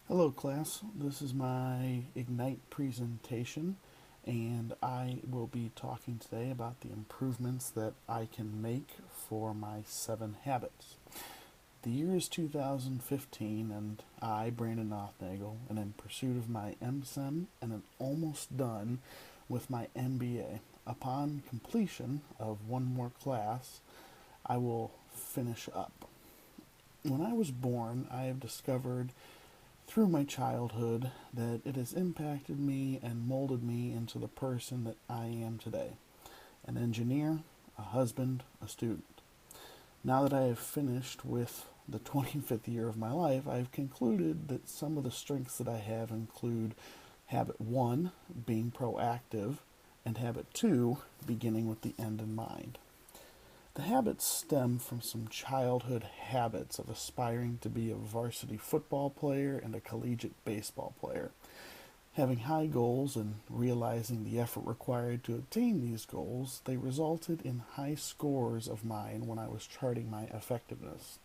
Hello class, this is my Ignite presentation and I will be talking today about the improvements that I can make for my 7 habits. The year is 2015 and I, Brandon Nothnagel, am in pursuit of my MSEM and am almost done with my MBA. Upon completion of one more class, I will finish up. When I was born, I have discovered through my childhood that it has impacted me and molded me into the person that I am today. An engineer, a husband, a student. Now that I have finished with the 25th year of my life, I have concluded that some of the strengths that I have include habit 1, being proactive, and habit 2, beginning with the end in mind. The habits stem from some childhood habits of aspiring to be a varsity football player and a collegiate baseball player. Having high goals and realizing the effort required to obtain these goals, they resulted in high scores of mine when I was charting my effectiveness.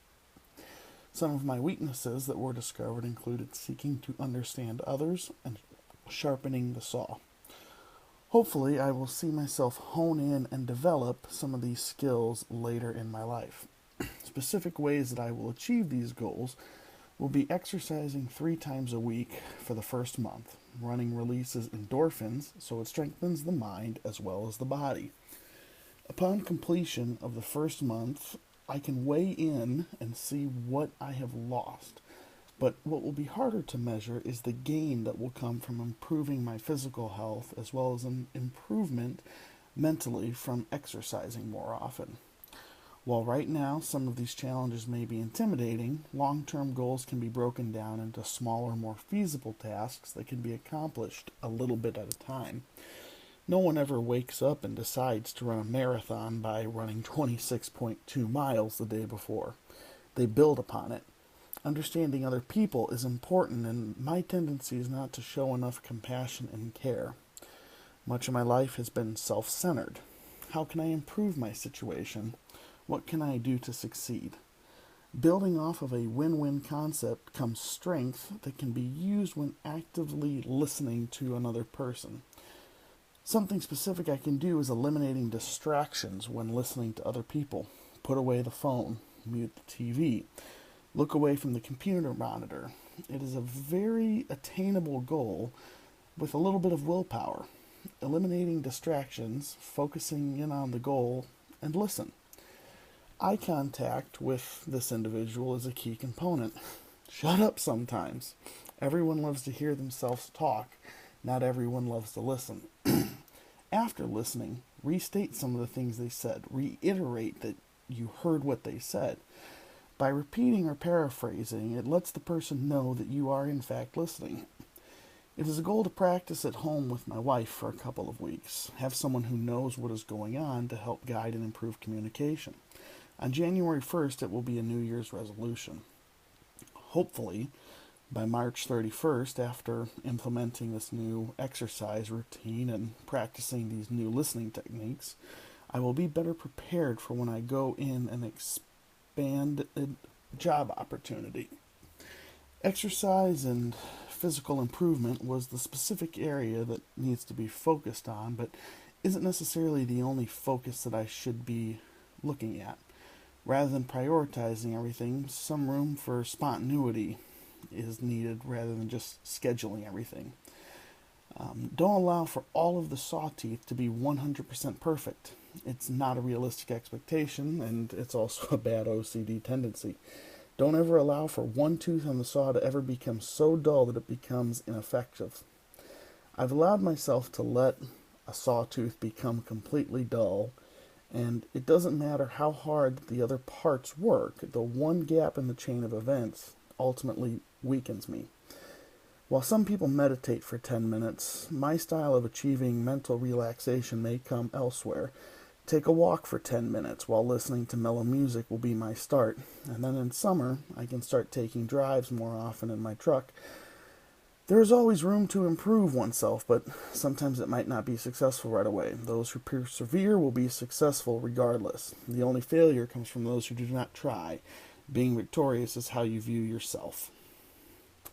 Some of my weaknesses that were discovered included seeking to understand others and sharpening the saw. Hopefully, I will see myself hone in and develop some of these skills later in my life. Specific ways that I will achieve these goals will be exercising 3 times a week for the first month. Running releases endorphins, so it strengthens the mind as well as the body. Upon completion of the first month, I can weigh in and see what I have lost. But what will be harder to measure is the gain that will come from improving my physical health as well as an improvement mentally from exercising more often. While right now some of these challenges may be intimidating, long-term goals can be broken down into smaller, more feasible tasks that can be accomplished a little bit at a time. No one ever wakes up and decides to run a marathon by running 26.2 miles the day before. They build upon it. Understanding other people is important, and my tendency is not to show enough compassion and care. Much of my life has been self-centered. How can I improve my situation? What can I do to succeed? Building off of a win-win concept comes strength that can be used when actively listening to another person. Something specific I can do is eliminating distractions when listening to other people. Put away the phone, mute the TV. Look away from the computer monitor. It is a very attainable goal with a little bit of willpower. Eliminating distractions, focusing in on the goal, and listen. Eye contact with this individual is a key component. Shut up sometimes. Everyone loves to hear themselves talk. Not everyone loves to listen. After listening, restate some of the things they said. Reiterate that you heard what they said. By repeating or paraphrasing, it lets the person know that you are in fact listening. It is a goal to practice at home with my wife for a couple of weeks. Have someone who knows what is going on to help guide and improve communication. On January 1st, it will be a New Year's resolution. Hopefully, by March 31st, after implementing this new exercise routine and practicing these new listening techniques, I will be better prepared for when I go in and expand a job opportunity. Exercise and physical improvement was the specific area that needs to be focused on, but isn't necessarily the only focus that I should be looking at. Rather than prioritizing everything, some room for spontaneity is needed rather than just scheduling everything. Don't allow for all of the saw teeth to be 100% perfect. It's not a realistic expectation, and it's also a bad OCD tendency. Don't ever allow for one tooth on the saw to ever become so dull that it becomes ineffective. I've allowed myself to let a sawtooth become completely dull, and it doesn't matter how hard the other parts work, the one gap in the chain of events ultimately weakens me. While some people meditate for 10 minutes, my style of achieving mental relaxation may come elsewhere. Take a walk for 10 minutes while listening to mellow music will be my start, and then in summer I can start taking drives more often in my truck. There is always room to improve oneself, but sometimes it might not be successful right away. Those who persevere will be successful regardless. The only failure comes from those who do not try. Being victorious is how you view yourself.